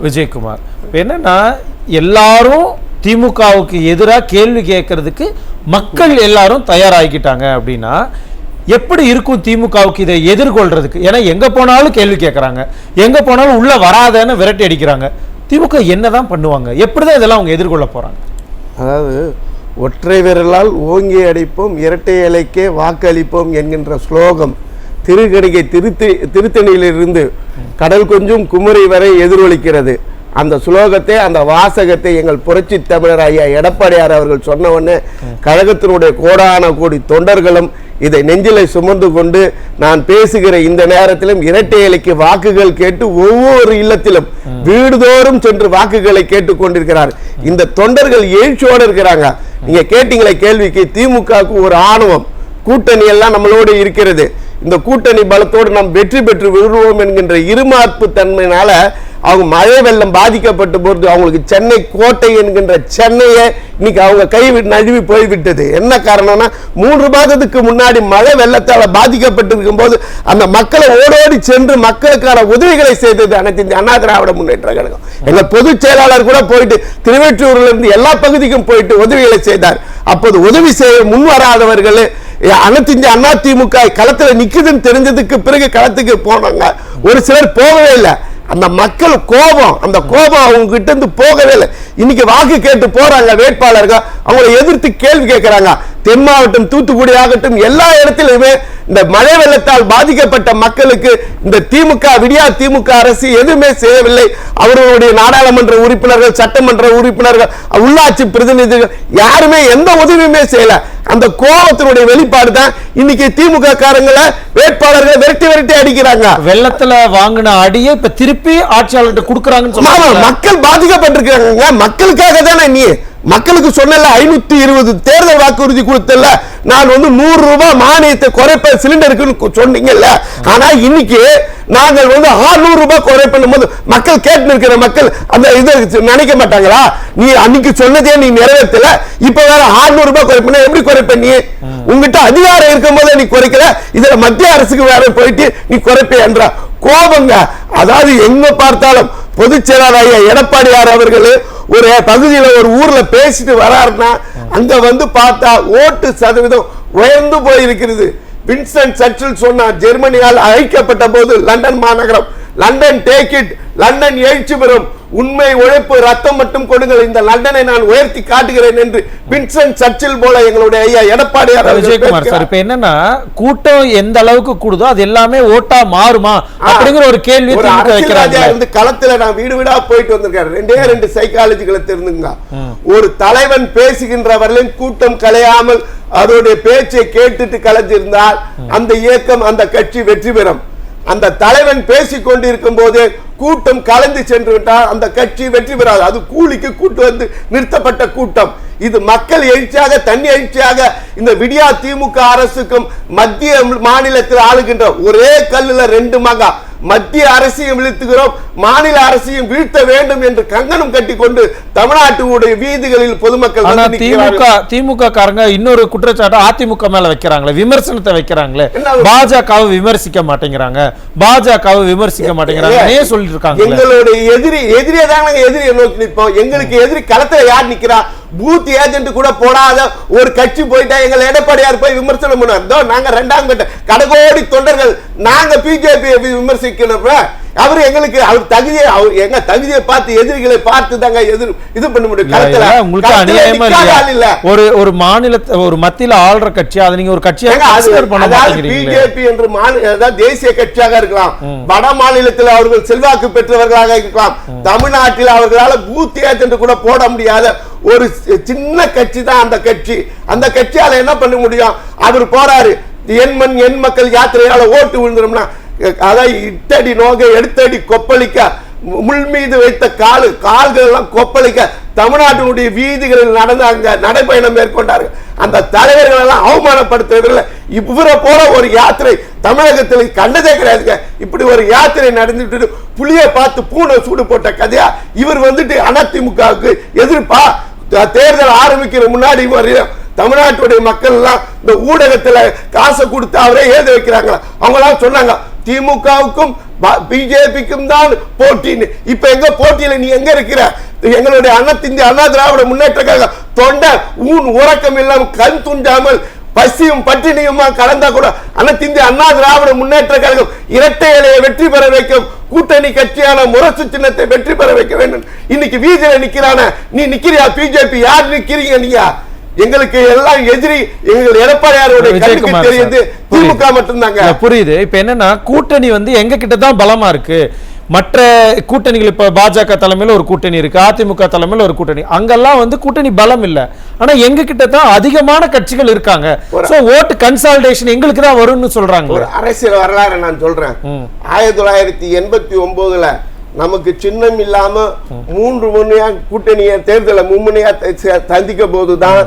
விஜயகுமார். என்னன்னா எல்லாரும் திமுகவுக்கு எதிராக கேள்வி கேட்கறதுக்கு மக்கள் எல்லாரும் தயாராகிக்கிட்டாங்க அப்படின்னா எப்படி இருக்கும் திமுகவுக்கு இதை எதிர்கொள்றதுக்கு? ஏன்னா எங்க போனாலும் கேள்வி கேட்கறாங்க, எங்க போனாலும் உள்ள வராதன்னு விரட்டி அடிக்கிறாங்க. திமுக என்னதான் பண்ணுவாங்க? எப்படிதான் இதெல்லாம் அவங்க எதிர்கொள்ள போறாங்க? அதாவது ஒற்றை விரலால் ஓங்கி அடிப்போம் இரட்டை இலைக்கே வாக்களிப்போம் என்கின்ற ஸ்லோகம் திருக்கணிகை திருத்தணியிலிருந்து கடல் கொஞ்சம் குமரி வரை எதிரொலிக்கிறது. அந்த ஸ்லோகத்தை அந்த வாசகத்தை எங்கள் புரட்சி தமிழர் ஐயா எடப்பாடியார் அவர்கள் சொன்ன உடனே கழகத்தினுடைய கோடான கோடி தொண்டர்களும் இதை நெஞ்சிலை சுமந்து கொண்டு நான் பேசுகிற இந்த நேரத்திலும் இரட்டை இலைக்கு வாக்குகள் கேட்டு ஒவ்வொரு இல்லத்திலும் வீடுதோறும் சென்று வாக்குகளை கேட்டுக் கொண்டிருக்கிறார். இந்த தொண்டர்கள் எழுச்சியோடு இருக்கிறாங்க. நீங்க கேட்டீங்களே கேள்விக்கு, திமுகவுக்கு ஒரு ஆணவம் கூட்டணி எல்லாம் நம்மளோடு இருக்கிறது. இந்த கூட்டணி பலத்தோடு நாம் வெற்றி பெற்று விடுவோம் என்கின்ற இருமாப்பு தன்மையினால அவங்க மழை வெள்ளம் பாதிக்கப்பட்ட போது அவங்களுக்கு சென்னை கோட்டை என்கின்ற சென்னையை இன்னைக்கு அவங்க கை நழுவி போய்விட்டது. என்ன காரணம்னா 3 மாதத்துக்கு முன்னாடி மழை வெள்ளத்தால் பாதிக்கப்பட்டிருக்கும் போது அந்த மக்களை ஓடோடி சென்று மக்களுக்கான உதவிகளை செய்தது அனைத்து இந்திய அண்ணா திராவிட முன்னேற்ற கழகம். எங்க பொதுச் செயலாளர் கூட போயிட்டு திருவெற்றியூர்ல இருந்து எல்லா பகுதிக்கும் போயிட்டு உதவிகளை செய்தார். அப்போது உதவி செய்ய முன் வராதவர்கள் அனைத்து இந்திய அண்ணா திமுக களத்துல நிக்குதுன்னு தெரிஞ்சதுக்கு பிறகு களத்துக்கு போனாங்க. ஒரு சிலர் போகவே இல்லை. அந்த மக்கள் கோபம், அந்த கோபம் அவங்க கிட்ட இருந்து போகவே இல்லை. இன்னைக்கு வாக்கு கேட்டு போறாங்க வேட்பாளர்கள், அவங்களை எதிர்த்து கேள்வி கேட்கிறாங்க. தென் மாவட்டம் தூத்துக்குடி ஆகட்டும் எல்லா இடத்திலுமே இந்த மழை வெள்ளத்தால் பாதிக்கப்பட்ட மக்களுக்கு இந்த திமுக விடியா திமுக அரசு எதுவுமே செய்யவில்லை. அவர்களுடைய நாடாளுமன்ற உறுப்பினர்கள், சட்டமன்ற உறுப்பினர்கள், உள்ளாட்சி பிரதிநிதிகள் யாருமே எந்த உதவியுமே செய்யல. அந்த கோபத்தினுடைய வெளிப்பாடு தான் இன்னைக்கு திமுக காரங்களை வேட்பாளர்களை விரட்டி அடிக்கிறாங்க. வெள்ளத்துல வாங்கின அடியை இப்ப திருப்பி ஆட்சியாளர்கிட்ட கொடுக்கறாங்கன்னு மக்கள் பாதிக்கப்பட்டிருக்காங்க. மக்களுக்காக தானே நீ மக்களுக்கு சொன்னல 520 தேர்தல் வாக்குறுதி கொடுத்தல, நான் 100 ரூபாய் மானியத்தை குறைப்ப சிலிண்டருக்கு சொன்னீங்கல்ல. ஆனா இன்னைக்கு நாங்கள் 600 ரூபாய் குறைப்பண்ணும் போது மக்கள் கேட்டு இருக்கிற மக்கள் அந்த இதை நினைக்க மாட்டாங்களா? நீ அன்னைக்கு சொன்னதே நீ நிறைவேற்றல, இப்ப வேற 600 ரூபாய் குறைப்ப எப்படி குறைப்ப? நீ உங்ககிட்ட அதிகாரம் இருக்கும் போதே நீ குறைக்கல, இதுல மத்திய அரசுக்கு வேற போயிட்டு நீ குறைப்ப என்ற கோபங்க. அதாவது எங்க பார்த்தாலும் பொதுச் செயலாளர் எடப்பாடியார் அவர்கள் ஒரு பகுதியில் ஒரு ஊர்ல பேசிட்டு வராருன்னா அங்க பார்த்தா ஓட்டு சதவீதம் உயர்ந்து போயிருக்கிறது. வின்ஸ்டன் சர்ச்சில் சொன்னார், ஜெர்மனியால் அழைக்கப்பட்ட போது லண்டன் மாநகரம், லண்டன் டேக் இட், லண்டன் எழுச்சி பெறும், உண்மை உழைப்பு ரத்தம் மட்டும் கொடுங்கள், இந்த லண்டனை நான் உயர்த்தி காட்டுகிறேன் என்று வின்ஸ்டன் சர்ச்சில் போல எங்களுடைய ஐயா எடப்பாடியார் விஜயகுமார் சார். இப்ப என்னன்னா கூட்டம் எந்த அளவுக்கு கூடுதோ அது எல்லாமே ஓட்டா மாறுமா அப்படிங்கிற ஒரு கேள்வி வைக்கிறாங்க. களத்துல நான் வீடு வீடா போயிட்டு வந்திருக்கேன். 2 சைக்காலஜிகளை தெரிஞ்சுங்க. ஒரு தலைவன் பேசுகின்றவர்களின் கூட்டம் கலையாமல் அதோடைய பேச்சை கேட்டுட்டு கலைஞ்சிருந்தால் அந்த இயக்கம் அந்த கட்சி வெற்றி பெறும். அந்த தலைவன் பேசிக் கொண்டிருக்கும் போது கூட்டம் கலந்து சென்று விட்டால் அந்த கட்சி வெற்றி பெறாது. அது கூலிக்கு கூட்டு வந்து நிறுத்தப்பட்ட கூட்டம். இது மக்கள் எழுச்சியாக தண்ணி எழுச்சியாக இந்த விடியா திமுக அரசுக்கும் மத்திய மாநிலத்தில் ஆளுகின்ற ஒரே கல்லுல 2 மகா, மத்திய அரசையும் வீழ்த்துகிறோம், மாநில அரசையும் வீழ்த்த வேண்டும் என்று கங்கணம் கட்டிக்கொண்டு தமிழ்நாட்டுடைய வீதிகளில் பொதுமக்கள் திமுக காரங்க இன்னொரு குற்றச்சாட்டு அதிமுக மேல வைக்கிறாங்களே, விமர்சனத்தை வைக்கிறாங்களே, பாஜகவை விமர்சிக்க மாட்டேங்கிறாங்க, பாஜகவை விமர்சிக்க மாட்டேங்கிறாங்க சொல்லிட்டு இருக்காங்க. எங்களுடைய எதிரியை தான் நாங்க எதிரியை நோக்கி நிற்போம். எங்களுக்கு எதிரி களத்துல யார் நிக்கிறா? பூத் ஏஜென்ட் கூட போடாத ஒரு கட்சி போயிட்டா எங்கள் எடப்பாடியார் போய் விமர்சனம் பண்ணுவார். நாங்க 2ஆம் கட்ட கடகோடி தொண்டர்கள் நாங்க பிஜேபி விமர்சிக்கணும். அவரு எங்களுக்கு அவர் தகுதியை எங்க தகுதியை பார்த்து எதிரிகளை பார்த்து தாங்க இது பண்ண முடியும். ஒரு மாநிலத்தை ஒரு மத்தியில ஆள்ற கட்சி அதை நீங்க ஒரு கட்சியாக பிஜேபி என்று தேசிய கட்சியாக இருக்கலாம், வட மாநிலத்தில் அவர்கள் செல்வாக்கு பெற்றவர்களாக இருக்கலாம், தமிழ்நாட்டில் அவர்களால் பூத் ஏஜென்ட் கூட போட முடியாத ஒரு சின்ன கட்சி தான் அந்த கட்சி. அந்த கட்சியால என்ன பண்ண முடியும்? அவர் போறாரு, என் மக்கள் யாத்திரையால ஓட்டு விழுந்துரும்னா அதான் இட்டடி நோக எடுத்தடி கொப்பளிக்க, முள் மீது வைத்த கால்கள் எல்லாம் கொப்பளிக்க தமிழ்நாட்டினுடைய வீதிகளில் நடந்தாங்க, நடைபயணம் மேற்கொண்டார்கள். அந்த தலைவர்கள் எல்லாம் அவமானப்படுத்துவதில்லை. இவரை போல ஒரு யாத்திரை தமிழகத்தில் கண்டதே கிடையாதுங்க. இப்படி ஒரு யாத்திரை நடந்துட்டு புளிய பார்த்து பூனை சூடு போட்ட கதையா இவர் அதிமுகவுக்கு எதிர்ப்பா? தேர்தல் ஆரம்பிக்கிற முன்னாடி தமிழ்நாட்டுடைய மக்கள் எல்லாம் இந்த ஊடகத்துல காசை கொடுத்து அவரே எழுத வைக்கிறாங்களா? அவங்க எல்லாம் சொன்னாங்க திமுகவுக்கும் பிஜேபிக்கும் தான் போட்டின்னு. இப்ப எங்க போட்டியில நீ எங்க இருக்கிற? எங்களுடைய அண்ணா திராவிட முன்னேற்ற கழகம் தொண்டை ஊன் உறக்கம் இல்லாமல் கண் துஞ்சாமல் பசியும் பட்டினியுமா கடந்தா கூட அண்ணா திராவிட முன்னேற்ற கழகம் இரட்டை இலையை வெற்றி பெற வைக்கும். கூட்டணி கட்சியான முரசு சின்னத்தை வெற்றி பெற வைக்க வேண்டும். இன்னைக்கு வீதியில நிக்கிறான, நீ நிக்கிறியா? பிஜேபி யார் நிக்கிறீங்க? நீங்க எங்களுக்கு எல்லாம் எதிரி. எங்கள் எடப்பாடியாரோட கண்ணுக்கு தெரியுது திமுக மட்டும்தாங்க. புரியுது. இப்ப என்னன்னா கூட்டணி வந்து எங்க கிட்ட தான் பலமா இருக்கு. மற்ற கூட்டணிகள் இப்ப பாஜக தலைமையில ஒரு கூட்டணி இருக்கு, அதிமுக தலைமையில ஒரு கூட்டணி, அங்கெல்லாம் வந்து கூட்டணி பலம் இல்ல. ஆனா எங்க கிட்ட தான் அதிகமான கட்சிகள் இருக்காங்க. சோ ஓட்டு கன்சாலிடேஷன் எங்களுக்கு தான் வரும்னு சொல்றாங்க. ஒரு அரசியல் வரலாறு நான் சொல்றேன். 1989ல நமக்கு சின்னம் இல்லாம 3 முன்னையா கூட்டணிய தேர்தலை மும்முனையா சந்திக்க போதுதான்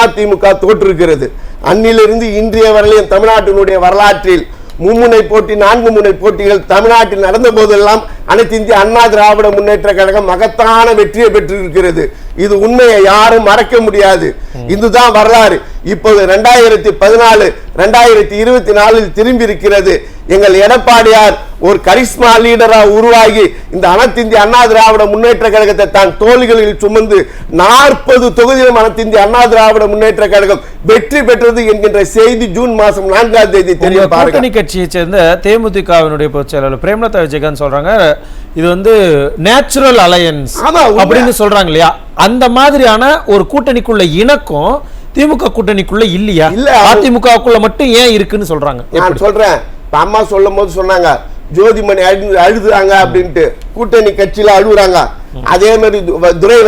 அதிமுக தோற்றிருக்கிறது. அன்னிலிருந்து இன்றைய வரையிலும் தமிழ்நாட்டினுடைய வரலாற்றில் மும்முனை போட்டி 4 முனை போட்டிகள் தமிழ்நாட்டில் நடந்த போதெல்லாம் அனைத்து இந்திய அண்ணா திராவிட முன்னேற்ற கழகம் மகத்தான வெற்றியை பெற்றிருக்கிறது. இது உண்மையை யாரும் மறக்க முடியாது. இதுதான் வரலாறு. இப்போது 2014 2024 திரும்பி இருக்கிறது. எங்கள் எடப்பாடியார் ஒரு கரிஸ்மா லீடரா உருவாகி இந்த அனைத்து இந்திய அண்ணா திராவிட முன்னேற்ற கழகத்தை தான் தோள்களில் சுமந்து 40 தொகுதியிலும் அனைத்து இந்திய அண்ணா திராவிட முன்னேற்ற கழகம் வெற்றி பெற்றது என்கின்ற செய்தி ஜூன் மாதம் 4ஆம் தேதி தெரியும். கூட்டணி கட்சியை சேர்ந்த தேமுதிகவினுடைய பொதுச் செயலாளர் பிரேமலதா விஜயகாந்த் சொல்றாங்க, இது வந்து நேச்சுரல் அலையன்ஸ் அப்படின்னு சொல்றாங்க இல்லையா? அந்த மாதிரியான ஒரு கூட்டணிக்குள்ள இணக்கம் திமுக கூட்டணிக்குள்ள இல்லையா? இல்ல, அதிமுகக்குள்ள மட்டும் ஏன் இருக்குன்னு சொல்றாங்க. நான் சொல்றேன், அம்மா சொல்லும் போது சொன்னாங்க ஜோதிமணி அழுதுறாங்க அப்படின்ட்டு, கூட்டணி கட்சியில அழுகுறாங்க. அதே மாதிரி துரை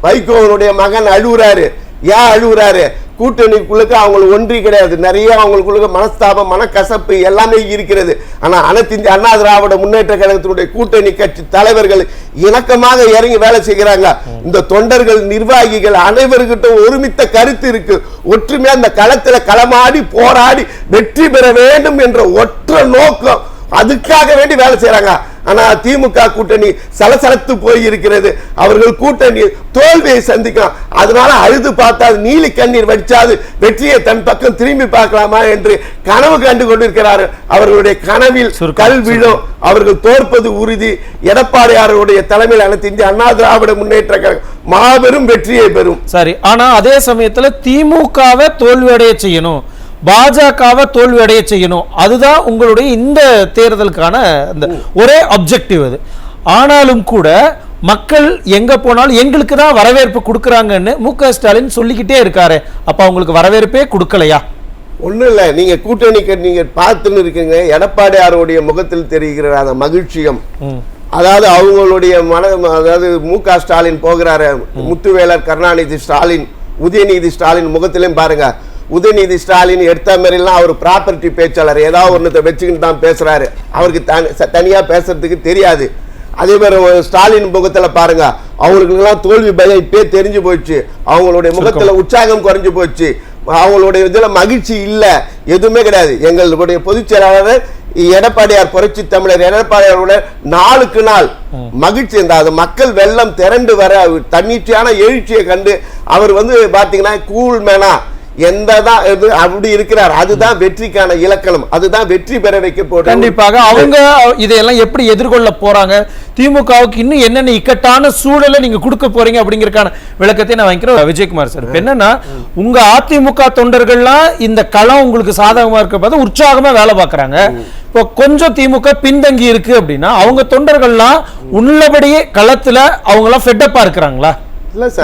வைகோனுடைய மகன் அழுகுறாரு. ஏன் அழுகுறாரு? கூட்டணிக்குள்ளுக்கு அவங்களுக்கு ஒன்றி கிடையாது. நிறைய அவங்களுக்குள்ள மனஸ்தாபம், மனக்கசப்பு எல்லாமே இருக்கிறது. ஆனா அனைத்து இந்திய அண்ணா திராவிட முன்னேற்ற கழகத்தினுடைய கூட்டணி கட்சி தலைவர்கள் இணக்கமாக இறங்கி வேலை செய்கிறாங்க. இந்த தொண்டர்கள், நிர்வாகிகள் அனைவருக்கிட்ட ஒருமித்த கருத்து இருக்கு. ஒற்றுமையா அந்த களத்துல களமாடி போராடி வெற்றி பெற வேண்டும் என்ற ஒற்றை நோக்கம், அதுக்காக வேண்டி வேலை செய்யறாங்க. ஆனா திமுக கூட்டணி சலசலத்து போய் இருக்கிறது. அவர்கள் கூட்டணி தோல்வியை சந்திக்கலாம். அதனால அழுது பார்த்தா நீலி கண்ணீர் வடிச்சாது வெற்றியை தன் பக்கம் திரும்பி பார்க்கலாமா என்று கனவு கண்டு கொண்டிருக்கிறார்கள். அவர்களுடைய கனவில் கல் விழும். அவர்கள் தோற்பது உறுதி. எடப்பாடியாருடைய தலைமையில் அனைத்து இந்திய அண்ணா திராவிட முன்னேற்ற கழகம் மாபெரும் வெற்றியை பெறும். சரி, ஆனா அதே சமயத்துல திமுகவை தோல்வியடைய செய்யணும், பாஜகவை தோல்வி அடைய செய்யணும், அதுதான் உங்களுடைய இந்த தேர்தலுக்கான ஒரே அப்ஜெக்டிவ் அது. ஆனாலும் கூட மக்கள் எங்க போனாலும் எங்களுக்கு தான் வரவேற்பு கொடுக்கறாங்கன்னு மு.க. ஸ்டாலின் சொல்லிக்கிட்டே இருக்காரு. அப்ப அவங்களுக்கு வரவேற்பே கொடுக்கலையா? ஒண்ணும் இல்ல, நீங்க கூட்டணி நீங்க பார்த்துன்னு இருக்கீங்க. எடப்பாடியாருடைய முகத்தில் தெரிகிற அந்த மகிழ்ச்சியும், அதாவது அவங்களுடைய அதாவது மு.க. ஸ்டாலின் போகிறாரு, முத்துவேலர் கருணாநிதி ஸ்டாலின், உதயநிதி ஸ்டாலின் முகத்திலையும் பாருங்க. உதயநிதி ஸ்டாலின் எடுத்த மாதிரிலாம் அவர் ப்ராப்பர்ட்டி பேச்சாளர், ஏதாவது ஒன்றத்தை வச்சுக்கிட்டு தான் பேசுறாரு. அவருக்கு தனியா பேசுறதுக்கு தெரியாது. அதே மாதிரி ஸ்டாலின் முகத்துல பாருங்க, அவங்களுக்கெல்லாம் தோல்வி பயம் இப்பே தெரிஞ்சு போச்சு. அவங்களுடைய முகத்துல உற்சாகம் குறைஞ்சு போச்சு. அவங்களுடைய இதுல மகிழ்ச்சி இல்ல, எதுவுமே கிடையாது. எங்களுடைய பொதுச் செயலாளர் எடப்பாடியார், புரட்சி தமிழர் எடப்பாடியாரோட நாளுக்கு நாள் மகிழ்ச்சி இருந்தாது. மக்கள் வெள்ளம் திரண்டு வர தன்னிச்சையான எழுச்சியை கண்டு அவர் பாத்தீங்கன்னா கூல் மேனா எந்ததான் அப்படி இருக்கிறார். அதுதான் வெற்றிக்கான இலக்கணம், அதுதான் வெற்றி பெற வைக்க போறாங்க. கண்டிப்பாக அவங்க இதையெல்லாம் எப்படி எதிர்கொள்ள போறாங்க, திமுகவுக்கு இன்னும் என்னென்ன இக்கட்டான சூழலை நீங்க கொடுக்க போறீங்க அப்படிங்கறதுக்கான விளக்கத்தை நான் வாங்கிக்கிறேன். விஜயகுமார் சார், என்னன்னா உங்க அதிமுக தொண்டர்கள்லாம் இந்த களம் உங்களுக்கு சாதகமா இருக்க பார்த்து உற்சாகமா வேலை பார்க்கறாங்க. இப்போ கொஞ்சம் திமுக பின்தங்கி இருக்கு அப்படின்னா அவங்க தொண்டர்கள்லாம் உள்ளபடியே களத்துல அவங்க எல்லாம் ஃபெட்டப்பா இருக்கிறாங்களா,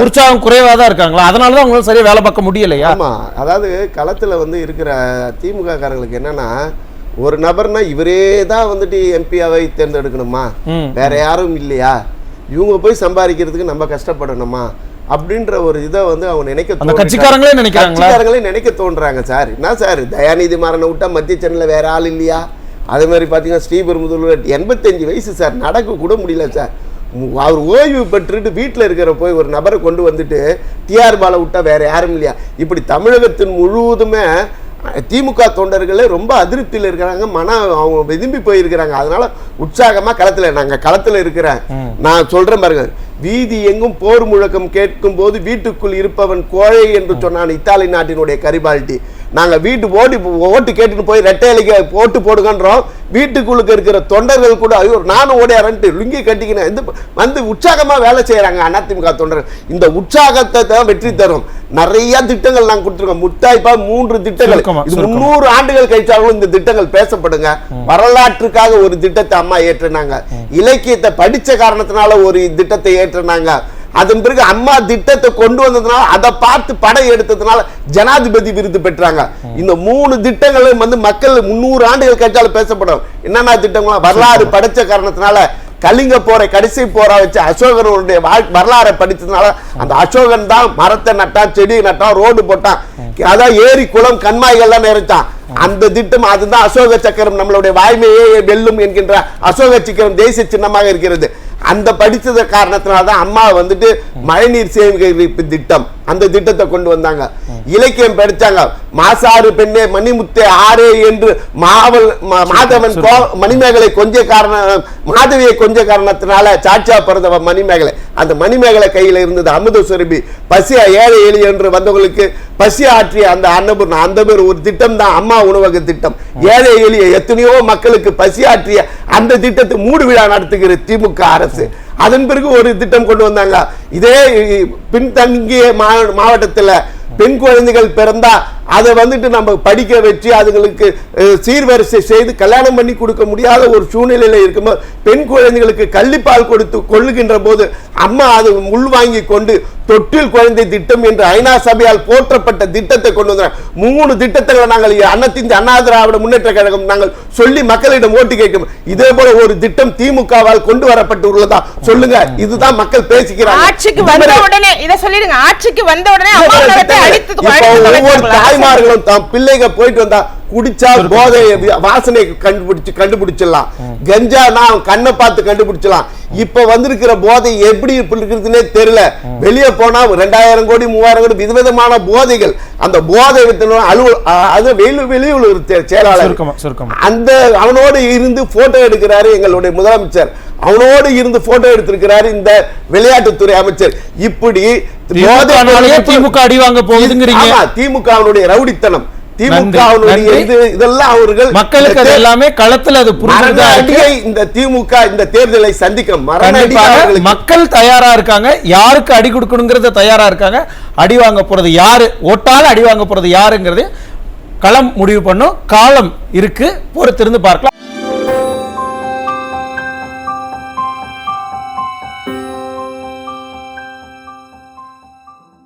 உற்சாகம் குறைவா தான் இருக்காங்களா? அதனாலதான் அவங்களால சரியா வேலை பார்க்க முடியலையா? ஆமா, அதாவது களத்துல இருக்கிற திமுக காரங்களுக்கு என்னன்னா, ஒரு நபர்னா இவரே தான் எம்பியாவை தேர்ந்தெடுக்கணுமா, வேற யாரும் இல்லையா, இவங்க போய் சம்பாதிக்கிறதுக்கு நம்ம கஷ்டப்படணுமா அப்படின்ற ஒரு இதை அவங்க நினைக்க கட்சிக்காரங்களே நினைக்க தோன்றாங்க. சார் என்ன சார், தயாநிதி மாறனை விட்டா மத்திய சென்னையில் வேற ஆள் இல்லையா? அதே மாதிரி பார்த்தீங்கன்னா ஸ்ரீபெரும்புதூர் 85 வயசு சார், நடக்க கூட முடியல சார். அவர் ஓய்வு பெற்றுட்டு வீட்டில் இருக்கிற போய் ஒரு நபரை கொண்டு வந்துட்டு டிஆர் பாலை விட்டா வேற யாரும் இல்லையா? இப்படி தமிழகத்தின் முழுவதுமே திமுக தொண்டர்களே ரொம்ப அதிருப்தியில் இருக்கிறாங்க. அவங்க விரும்பி போயிருக்கிறாங்க. அதனால உற்சாகமா நாங்க களத்துல இருக்கிறேன். நான் சொல்றேன் பாருங்க, வீதி எங்கும் போர் முழக்கம் கேட்கும் போது வீட்டுக்குள் இருப்பவன் கோழை என்று சொன்னான் இத்தாலி நாட்டினுடைய கரிபால்டி. நாங்க ஓட்டு கேட்டுட்டு போய் ரெட்டை இலைக்கு ஓட்டு போடுங்கன்றோம். வீட்டுக்குள்ளுக்கு இருக்கிற தொண்டர்கள் கூட ஐயோ நானும் ஓடியாரன்ட்டு லுங்கி கட்டிக்கினேன் வந்து உற்சாகமா வேலை செய்யறாங்க அதிமுக தொண்டர்கள். இந்த உற்சாகத்தை தான் வெற்றி தரும். நிறைய திட்டங்கள் நாங்க கொடுத்துருக்கோம். முத்தாய்ப்பா 3 திட்டங்கள், இது 300 ஆண்டுகள் கழிச்சாலும் இந்த திட்டங்கள் பேசப்படுங்க. வரலாற்றுக்காக ஒரு திட்டத்தை அம்மா ஏற்றினாங்க. இலக்கியத்தை படிச்ச காரணத்தினால ஒரு திட்டத்தை ஏற்றினாங்க. அதன் பிறகு அம்மா திட்டத்தை கொண்டு வந்ததுனால அதை பார்த்து படம் எடுத்ததுனால ஜனாதிபதி விருது பெற்றாங்க. இந்த 3 திட்டங்களும் வந்து மக்கள் 300 ஆண்டுகள் கழிச்சாலும் பேசப்படும். என்னென்ன திட்டங்களா வரலாறு படிச்ச காரணத்தினால கலிங்க போரை கடைசி போரா வச்சு அசோகனுடைய வரலாறை படித்ததுனால அந்த அசோகன் தான் மரத்தை நட்டான், செடி நட்டான், ரோடு போட்டான், அதான் ஏரி குளம் கண்மாய்கள்லாம் நிறைச்சான். அந்த திட்டம் அதுதான் அசோக சக்கரம், நம்மளுடைய வாய்மையே வெல்லும் என்கின்ற அசோக சக்கரம் தேசிய சின்னமாக இருக்கிறது. அந்த படிச்சத காரணத்தினால்தான் அம்மா வந்துட்டு மழைநீர் சேமிப்பு திட்டம் அந்த திட்டத்தை கொண்டு வந்தாங்க. இலக்கியம் படிச்சாங்க. மாசாறு பெண்ணே மணிமுத்தே ஆரே என்று மாதவன் மணிமேகலை கொஞ்ச காரணம் மாதவியை கொஞ்ச காரணத்தினால சாட்சியா பிறந்தவ மணிமேகலை. அந்த மணிமேகலை கையில இருந்தது அமுத சுரபி. பசி ஏழை எளிய என்று வந்தவங்களுக்கு பசி ஆற்றிய அந்த அன்னபூர்ணா, அந்த பேர் ஒரு திட்டம் தான் அம்மா உணவக திட்டம். ஏழை எளிய எத்தனையோ மக்களுக்கு பசி ஆற்றிய அந்த திட்டத்தை மூடு விழா நடத்துகிற திமுக அரசு. அதன் பிறகு ஒரு திட்டம் கொண்டு வந்தாங்க. இதே பின்தங்கிய மாவட்டத்தில் பெண் குழந்தைகள் பிறந்தா அதை வந்துட்டு நம்ம படிக்க வச்சு அதுங்களுக்கு சீர்வரிசை செய்து கல்யாணம் பண்ணி கொடுக்க முடியாத ஒரு சூழ்நிலையில இருக்கும்போது பெண் குழந்தைகளுக்கு கள்ளிப்பால் கொடுத்து கொள்ளுகின்ற போது அம்மா அது உள்வாங்கி கொண்டு தொட்டில் குழந்தை திட்டம் என்று ஐநா சபையால் போற்றப்பட்ட திட்டத்தை கொண்டு வந்தாங்க. 3 திட்டத்தை நாங்கள் அண்ணா திராவிட முன்னேற்ற கழகம் நாங்கள் சொல்லி மக்களிடம் ஓட்டு கேட்கும். இதே போல ஒரு திட்டம் திமுகவால் கொண்டு வரப்பட்டு உள்ளதா சொல்லுங்க. இதுதான் மக்கள் பேசிக்கிறாங்க. ஆட்சிக்கு வந்த உடனே இத சொல்லிடுங்க. ஆட்சிக்கு வந்த உடனே ஒவ்வொரு தாய்மார்களும் தான் பிள்ளைங்க போயிட்டு வந்தா குடிச்சா போதை வாசனை கண்டுபிடிச்சிடலாம். கஞ்சா நான் கண்ணை பார்த்து கண்டுபிடிச்சலாம். இப்ப வந்திருக்கிற போதை எப்படி இருக்குதுன்னே தெரியல. வெளியே போனா 2000 கோடி 3000 கோடி விதவிதமான போதைகள். அந்த போதை வெளியுறவு செயலாளர் அந்த அவனோடு இருந்து போட்டோ எடுக்கிறாரு எங்களுடைய முதலமைச்சர். அவனோடு இருந்து போட்டோ எடுத்திருக்கிறாரு இந்த விளையாட்டுத்துறை அமைச்சர். இப்படி திமுக அடி வாங்க போகுதுங்கிறீங்க. திமுகவுடைய ரவுடித்தனம், இதெல்லாம் அவர்கள் மக்களுக்கு எல்லாமே களத்தில் அது இந்த திமுக இந்த தேர்தலை சந்திக்க மக்கள் தயாரா இருக்காங்க. யாருக்கு அடி கொடுக்கணுங்கிறத தயாரா இருக்காங்க. அடி வாங்க போறது யாரு, ஓட்டால அடி வாங்க போறது யாருங்கிறது களம் முடிவு பண்ணும். காலம் இருக்கு, பொறுத்திருந்து பார்க்கலாம்.